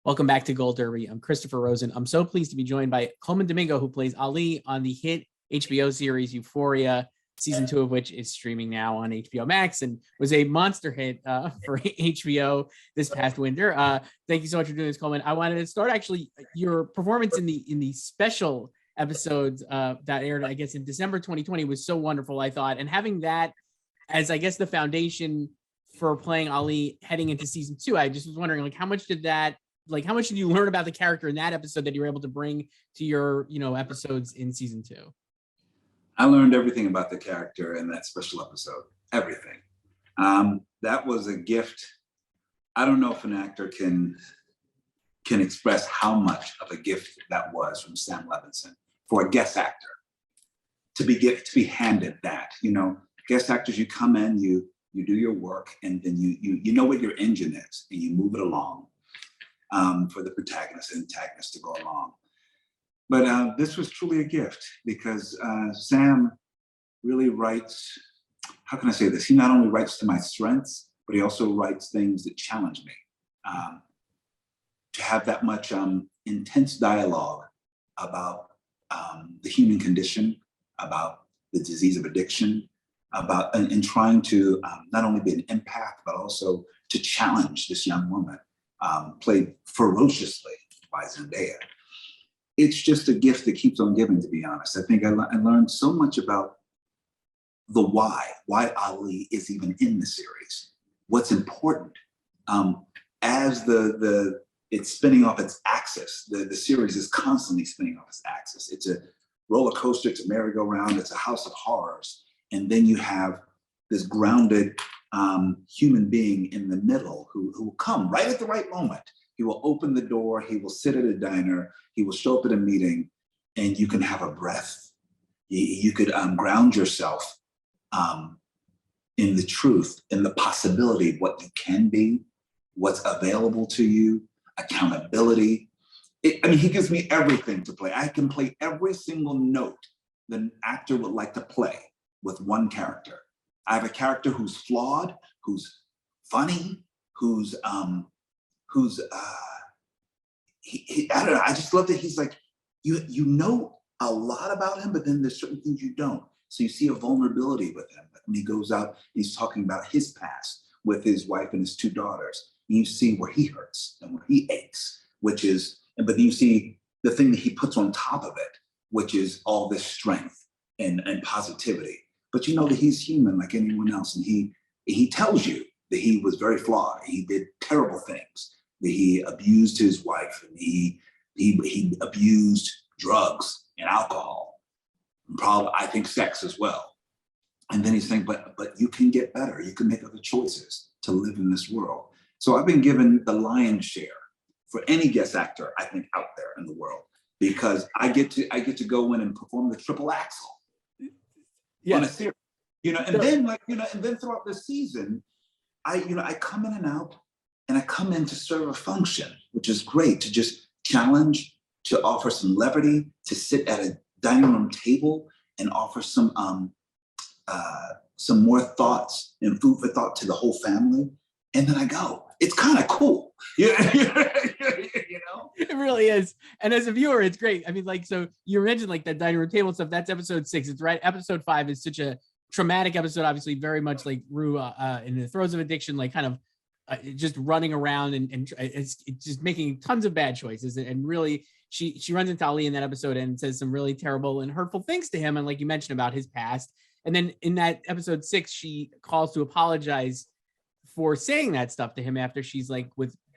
Welcome back to Gold Derby. I'm Christopher Rosen. I'm so pleased to be joined by Colman Domingo, who plays Ali on the hit HBO series Euphoria, season 2 of which is streaming now on HBO Max and was a monster hit for HBO this past winter. Thank you so much for doing this, Colman. I wanted to start actually your performance in the special episodes that aired, I guess, in December 2020 was so wonderful, I thought. And having that as, I guess, the foundation for playing Ali heading into season 2, I just was wondering, like, how much did you learn about the character in that episode that you were able to bring to your, episodes in season 2? I learned everything about the character in that special episode, everything. That was a gift. I don't know if an actor can express how much of a gift that was from Sam Levinson for a guest actor to be handed that. Guest actors, you come in, you do your work, and then you know what your engine is, and you move it along. For the protagonist and antagonist to go along. But this was truly a gift because Sam really writes, how can I say this? He not only writes to my strengths, but he also writes things that challenge me. To have that much intense dialogue about the human condition, about the disease of addiction, about and trying to not only be an empath, but also to challenge this young woman. Played ferociously by Zendaya. It's just a gift that keeps on giving, to be honest. I think I learned so much about the why Ali is even in the series, what's important. As it's spinning off its axis, the series is constantly spinning off its axis. It's a roller coaster, it's a merry-go-round, it's a house of horrors. And then you have this grounded human being in the middle who will come right at the right moment. He will open the door, he will sit at a diner, he will show up at a meeting, and you can have a breath. You could ground yourself in the truth, in the possibility of what you can be, what's available to you, accountability. He gives me everything to play. I can play every single note that an actor would like to play with one character. I have a character who's flawed, who's funny, who's I don't know. I just love that he's like, you know a lot about him, but then there's certain things you don't. So you see a vulnerability with him. When he goes out, he's talking about his past with his wife and his 2 daughters. And you see where he hurts and where he aches, but then you see the thing that he puts on top of it, which is all this strength and positivity. But you know that he's human like anyone else, and he tells you that he was very flawed. He did terrible things. That he abused his wife, and he abused drugs and alcohol, and probably I think sex as well. And then he's saying, but you can get better. You can make other choices to live in this world. So I've been given the lion's share for any guest actor I think out there in the world, because I get to go in and perform the triple axel. Yes. On a series, and then throughout the season, I come in and out, and I come in to serve a function, which is great, to just challenge, to offer some levity, to sit at a dining room table and offer some more thoughts and food for thought to the whole family, and then I go. It's kind of cool, It really is. And as a viewer, it's great. So you mentioned like that dining room table stuff. That's episode 6. It's right. Episode 5 is such a traumatic episode. Obviously, very much like Rue in the throes of addiction, like kind of just running around and it's just making tons of bad choices. And really, she runs into Ali in that episode and says some really terrible and hurtful things to him. And like you mentioned about his past. And then in that episode 6, she calls to apologize for saying that stuff to him after she's like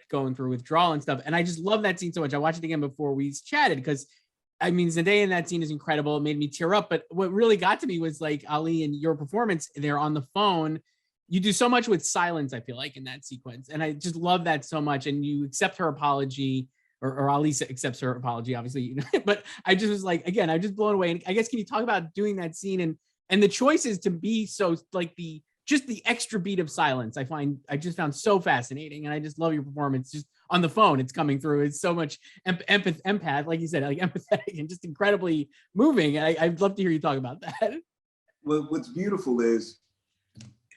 going through withdrawal and stuff. And I just love that scene so much. I watched it again before we chatted because Zendaya in that scene is incredible. It made me tear up. But what really got to me was like Ali and your performance there on the phone. You do so much with silence, I feel like, in that sequence. And I just love that so much. And you accept her apology, or Ali accepts her apology, obviously. But I just was like, again, I'm just blown away. And I guess, can you talk about doing that scene and the choices to be so like the extra beat of silence I just found so fascinating. And I just love your performance just on the phone. It's coming through. It's so much empath, like you said, like empathetic and just incredibly moving. And I'd love to hear you talk about that. Well, what's beautiful is,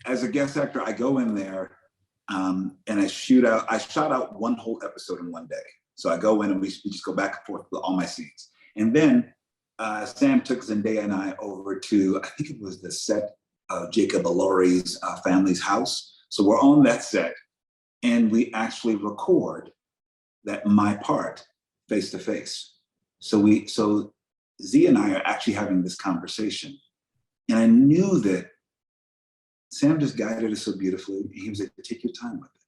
as a guest actor, I go in there and I shot out one whole episode in one day. So I go in and we just go back and forth with all my scenes. And then Sam took Zendaya and I over to, I think it was the set of Jacob Elordi's family's house. So we're on that set and we actually record my part face to face. So Z and I are actually having this conversation. And I knew that Sam just guided us so beautifully. He was like, take your time with it.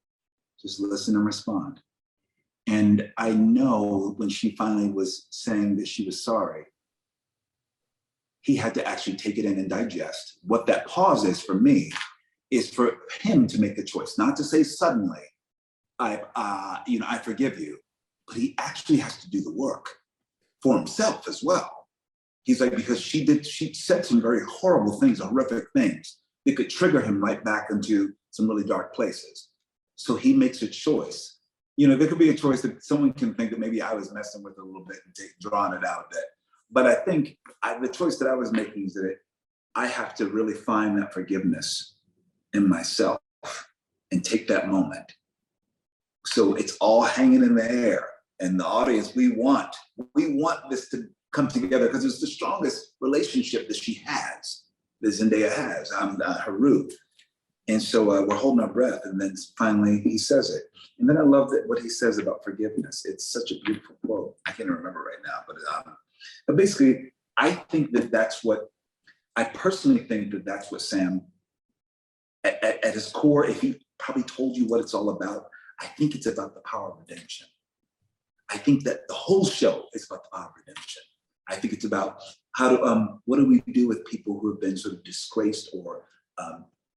Just listen and respond. And I know when she finally was saying that she was sorry, he had to actually take it in and digest. What that pause is for me is for him to make the choice, not to say suddenly, I forgive you, but he actually has to do the work for himself as well. He's like, because she said some very horrible things, horrific things that could trigger him right back into some really dark places. So he makes a choice. There could be a choice that someone can think that maybe I was messing with it a little bit and drawing it out a bit. But I think the choice that I was making is that I have to really find that forgiveness in myself and take that moment. So it's all hanging in the air. And the audience, we want this to come together because it's the strongest relationship that she has, that Zendaya has, Haru. And so we're holding our breath, and then finally he says it. And then I love what he says about forgiveness. It's such a beautiful quote. I can't remember right now, but basically, I personally think that that's what Sam, at his core, if he probably told you what it's all about, I think it's about the power of redemption. I think that the whole show is about the power of redemption. I think it's about what do we do with people who have been sort of disgraced or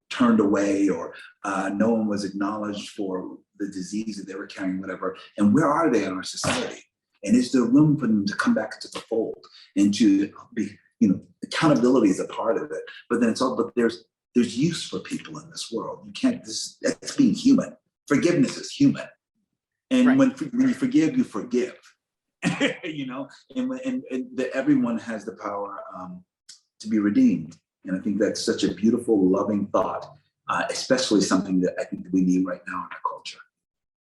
turned away, or no one was acknowledged for the disease that they were carrying, whatever. And where are they in our society? And is there room for them to come back into the fold and to be, accountability is a part of it. But then but there's use for people in this world. You can't, that's being human. Forgiveness is human. And right. when you forgive, you forgive. and that everyone has the power to be redeemed. And I think that's such a beautiful, loving thought, especially something that I think that we need right now in our culture.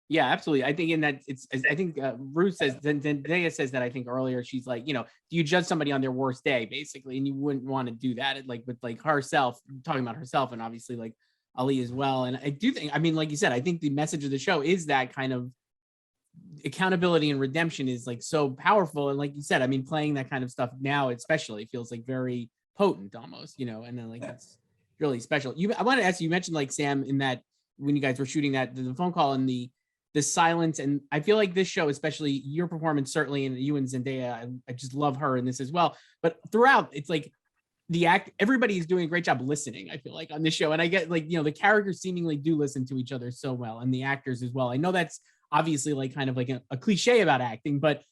Yeah, absolutely. I think Ruth says, Zendaya says that, I think earlier, she's like, do you judge somebody on their worst day, basically? And you wouldn't want to do that with herself, talking about herself, and obviously like Ali as well. And I do think, like you said, I think the message of the show is that kind of accountability and redemption is like so powerful. And like you said, playing that kind of stuff now, especially, feels like very potent almost, and then that's really special. I want to ask you mentioned like Sam in that when you guys were shooting that, the phone call and the silence. And I feel like this show, especially your performance, certainly, and you and Zendaya, I just love her in this as well. But throughout, it's like everybody is doing a great job listening, I feel like, on this show. And I get like, the characters seemingly do listen to each other so well, and the actors as well. I know that's obviously like kind of like a cliche about acting, but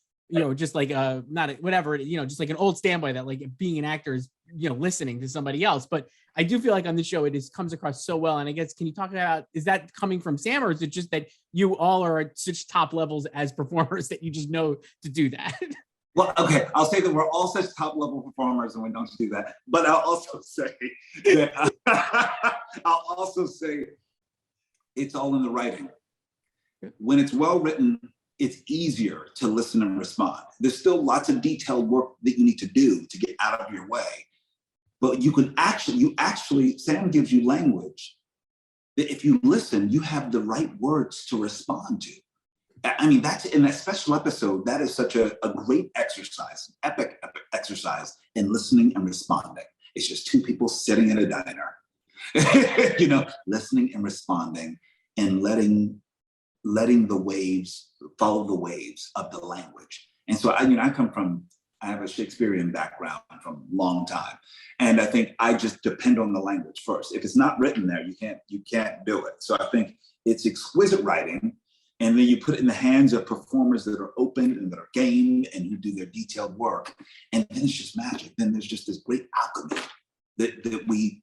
just like just like an old standby that like being an actor is, listening to somebody else. But I do feel like on this show, it comes across so well. And I guess, can you talk about, is that coming from Sam, or is it just that you all are at such top levels as performers that you just know to do that? Well, okay, I'll say that we're all such top level performers and we don't do that. But I'll also say that it's all in the writing. When it's well written, it's easier to listen and respond. There's still lots of detailed work that you need to do to get out of your way. But you actually, Sam gives you language that if you listen, you have the right words to respond to. That's in that special episode, that is such a great exercise, epic exercise in listening and responding. It's just two people sitting in a diner, listening and responding and letting the waves follow the waves of the language. And so I have a Shakespearean background from a long time. And I think I just depend on the language first. If it's not written there, you can't do it. So I think it's exquisite writing. And then you put it in the hands of performers that are open and that are game and who do their detailed work. And then it's just magic. Then there's just this great alchemy that we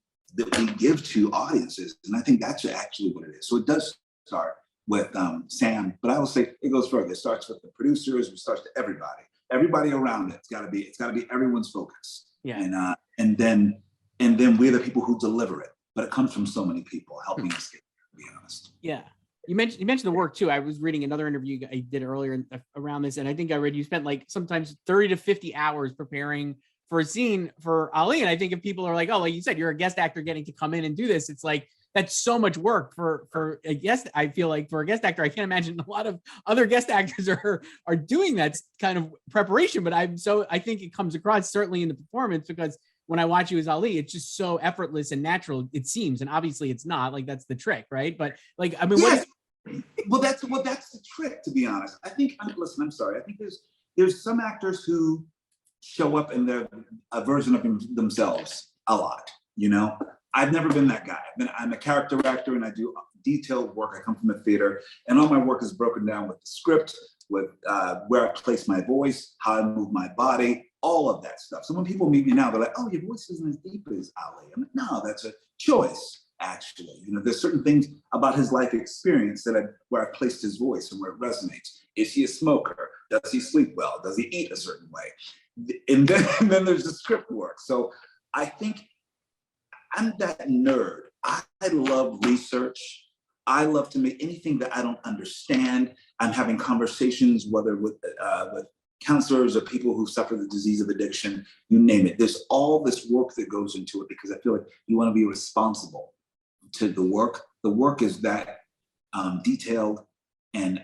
give to audiences. And I think that's actually what it is. So it does start with Sam, but I will say it goes further. It starts with the producers, it starts to everybody around it. It's got to be everyone's focus. Yeah. And then we're the people who deliver it. But it comes from so many people helping us get, to be honest. Yeah. You mentioned the work too. I was reading another interview I did earlier around this, and I think I read you spent like sometimes 30 to 50 hours preparing for a scene for Ali. And I think if people are like, oh, like you said, you're a guest actor getting to come in and do this, it's like that's so much work for a guest. I feel like for a guest actor, I can't imagine a lot of other guest actors are doing that kind of preparation. But I think it comes across certainly in the performance, because when I watch you as Ali, it's just so effortless and natural, it seems. And obviously it's not. Like, that's the trick, right? But like, I mean, yes. Well, that's the trick, to be honest. I think, listen, I'm sorry. I think there's some actors who show up in their a version of themselves a lot, you know? I've never been that guy. I'm a character actor, and I do detailed work. I come from the theater, and all my work is broken down with the script, with where I place my voice, how I move my body, all of that stuff. So when people meet me now, they're like, oh, your voice isn't as deep as Ali. I'm like, no, that's a choice, actually. You know, there's certain things about his life experience where I placed his voice and where it resonates. Is he a smoker? Does he sleep well? Does he eat a certain way? And then there's the script work. So I think I'm that nerd. I love research. I love to make anything that I don't understand. I'm having conversations, whether with counselors or people who suffer the disease of addiction, you name it. There's all this work that goes into it, because I feel like you want to be responsible to the work. The work is that detailed, and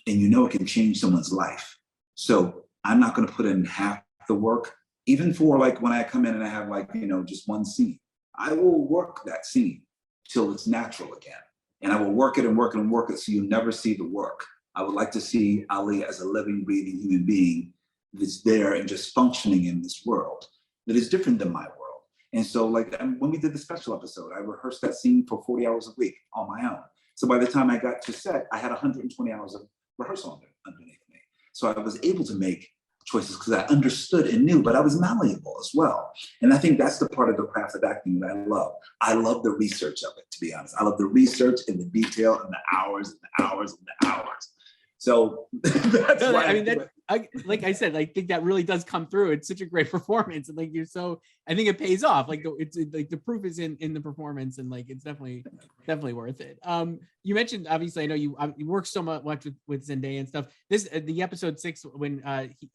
you know it can change someone's life. So I'm not going to put in half the work, even for like when I come in and I have like, you know, just one scene. I will work that scene till it's natural again. And I will work it and work it and work it so you never see the work. I would like to see Ali as a living, breathing human being that's there and just functioning in this world that is different than my world. And so like when we did the special episode, I rehearsed that scene for 40 hours a week on my own. So by the time I got to set, I had 120 hours of rehearsal underneath me. So I was able to make choices because I understood and knew, but I was malleable as well. And I think that's the part of the craft of acting that I love. I love the research of it, to be honest. I love the research and the detail and the hours and the hours and the hours. So that's why I mean, like I said, I think that really does come through. It's such a great performance, and like I think it pays off. Like it's like the proof is in the performance, and like it's definitely worth it. You mentioned, obviously, I know you work so much with Zendaya and stuff. The episode 6, when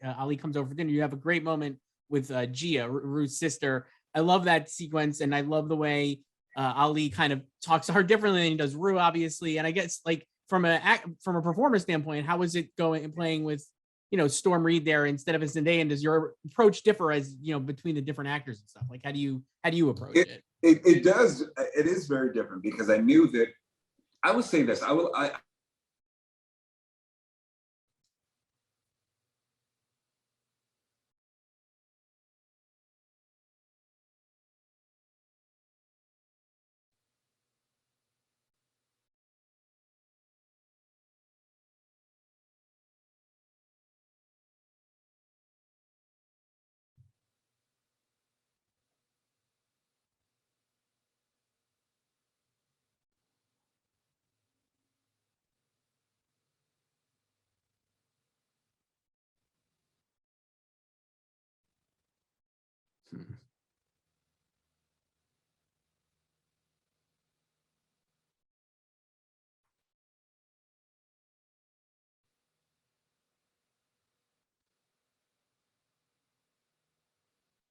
Ali comes over for dinner, you have a great moment with Gia, Ruth's sister. I love that sequence, and I love the way Ali kind of talks to her differently than he does Rue, obviously. And I guess like from a performance standpoint, how is it going and playing with, you know, Storm Reed there instead of a Zendaya? And does your approach differ as, you know, between the different actors and stuff? Like, how do you approach it? It does. It is very different, because I knew that I would say this.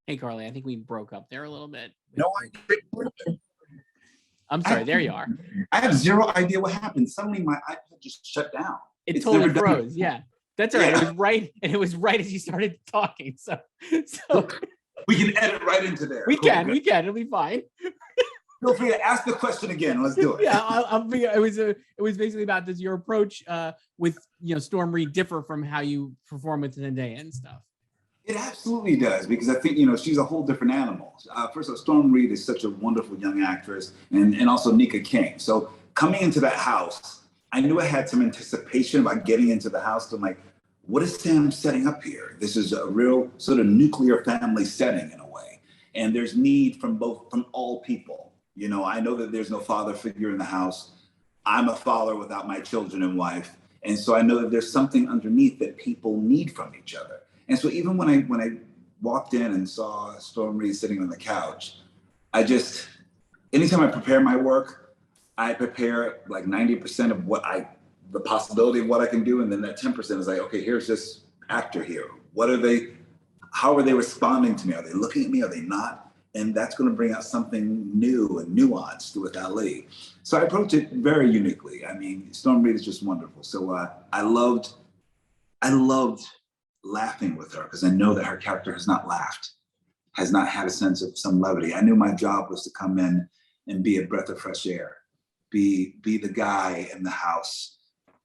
Hey, Carly, I think we broke up there a little bit. No idea. I'm sorry, there you are. I have zero idea what happened. Suddenly my iPad just shut down. It's totally froze. Yeah, that's all right. Yeah. It was right as you started talking. So we can edit right into there. We can. It'll be fine. Feel free to ask the question again. Let's do it. Yeah, it was basically about, does your approach with, you know, Storm Reed differ from how you perform with Zendaya and stuff? It absolutely does, because I think, you know, she's a whole different animal. First of all, Storm Reed is such a wonderful young actress, and also Nika King. So coming into that house, I knew I had some anticipation about getting into the house. I'm like, what is Sam setting up here? This is a real sort of nuclear family setting in a way. And there's need from all people. You know, I know that there's no father figure in the house. I'm a father without my children and wife. And so I know that there's something underneath that people need from each other. And so even when I walked in and saw Storm Reed sitting on the couch, anytime I prepare my work, I prepare like 90% of the possibility of what I can do. And then that 10% is like, okay, here's this actor here. How are they responding to me? Are they looking at me? Are they not? And that's going to bring out something new and nuanced with Ali. So I approach it very uniquely. I mean, Storm Reid is just wonderful. So I loved laughing with her because I know that her character has not laughed, has not had a sense of some levity. I knew my job was to come in and be a breath of fresh air, be the guy in the house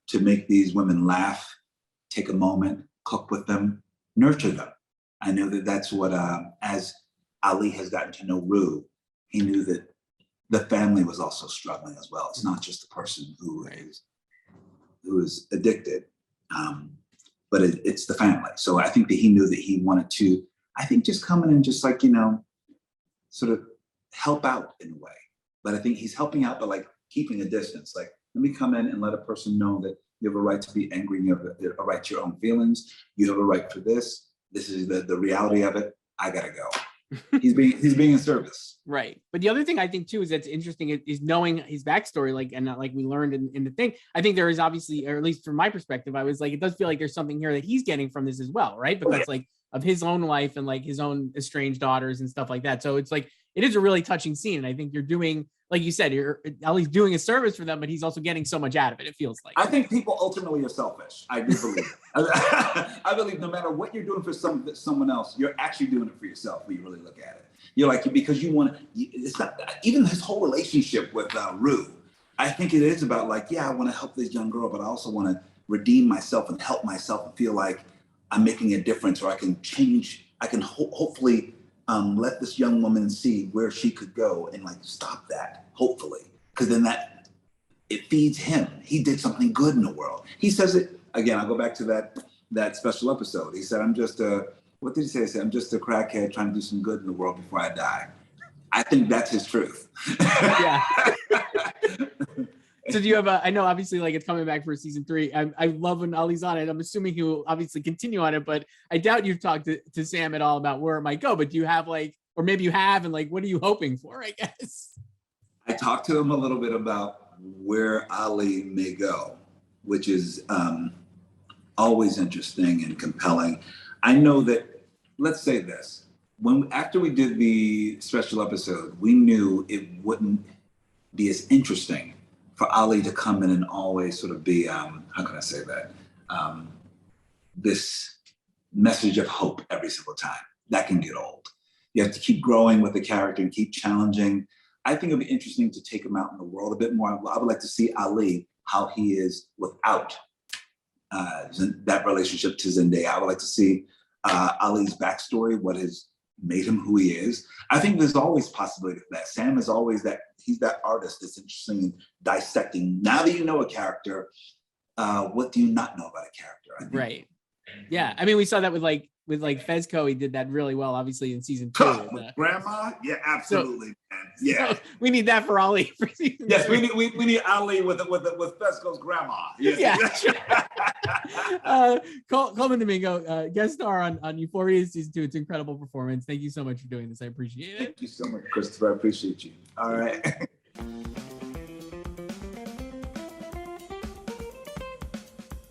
to make these women laugh, take a moment, cook with them, nurture them. I know that that's what, as Ali has gotten to know Rue, he knew that the family was also struggling as well. It's not just the person who is addicted, but it's the family. So I think that he knew that he wanted to, I think, just come in and just like, sort of help out in a way. But I think he's helping out, but like keeping a distance. Like, let me come in and let a person know that you have a right to be angry, you have a right to your own feelings, you have a right for this. This is the reality of it. I gotta go. He's being in service. Right. But the other thing I think too is that's interesting is knowing his backstory, like, and like we learned in the thing. I think there is obviously, or at least from my perspective, I was like, it does feel like there's something here that he's getting from this as well, right? Because like of his own life and like his own estranged daughters and stuff like that. So it's like it is a really touching scene. And I think you're doing, like you said, Ellie's doing a service for them, but he's also getting so much out of it. It feels like. I think people ultimately are selfish. I do believe it. I believe no matter what you're doing for someone else, you're actually doing it for yourself when you really look at it. You're like, because you want to, it's not, even his whole relationship with Rue, I think it is about like, yeah, I want to help this young girl, but I also want to redeem myself and help myself and feel like I'm making a difference, or I can change, I can hopefully let this young woman see where she could go and like stop that, hopefully. Because then it feeds him. He did something good in the world. He says it, again, I'll go back to that special episode. He said, what did he say? He said, I'm just a crackhead trying to do some good in the world before I die. I think that's his truth. Yeah. So do you have I know obviously like it's coming back for season 3. I love when Ali's on it. I'm assuming he will obviously continue on it, but I doubt you've talked to Sam at all about where it might go. But do you have like, or maybe you have, and like, what are you hoping for, I guess? I talked to him a little bit about where Ali may go, which is always interesting and compelling. I know that, let's say this, after we did the special episode, we knew it wouldn't be as interesting for Ali to come in and always sort of be, how can I say that? This message of hope every single time. That can get old. You have to keep growing with the character and keep challenging. I think it'd be interesting to take him out in the world a bit more. I would like to see Ali, how he is without that relationship to Zendaya. I would like to see Ali's backstory, what has made him who he is. I think there's always possibility of that. Sam is always he's that artist that's interested in dissecting. Now that you know a character, what do you not know about a character? I think. Right. Yeah. I mean, we saw that with Fezco. He did that really well, obviously, in season 2. Grandma? Yeah, absolutely, man. Yeah. So we need that for Ali for season 3. Yes, we need Ali with Fezco's grandma. Yes. Yeah. Colman Domingo, guest star on Euphoria season 2. It's an incredible performance. Thank you so much for doing this. I appreciate it. Thank you so much, Christopher. I appreciate you. All right.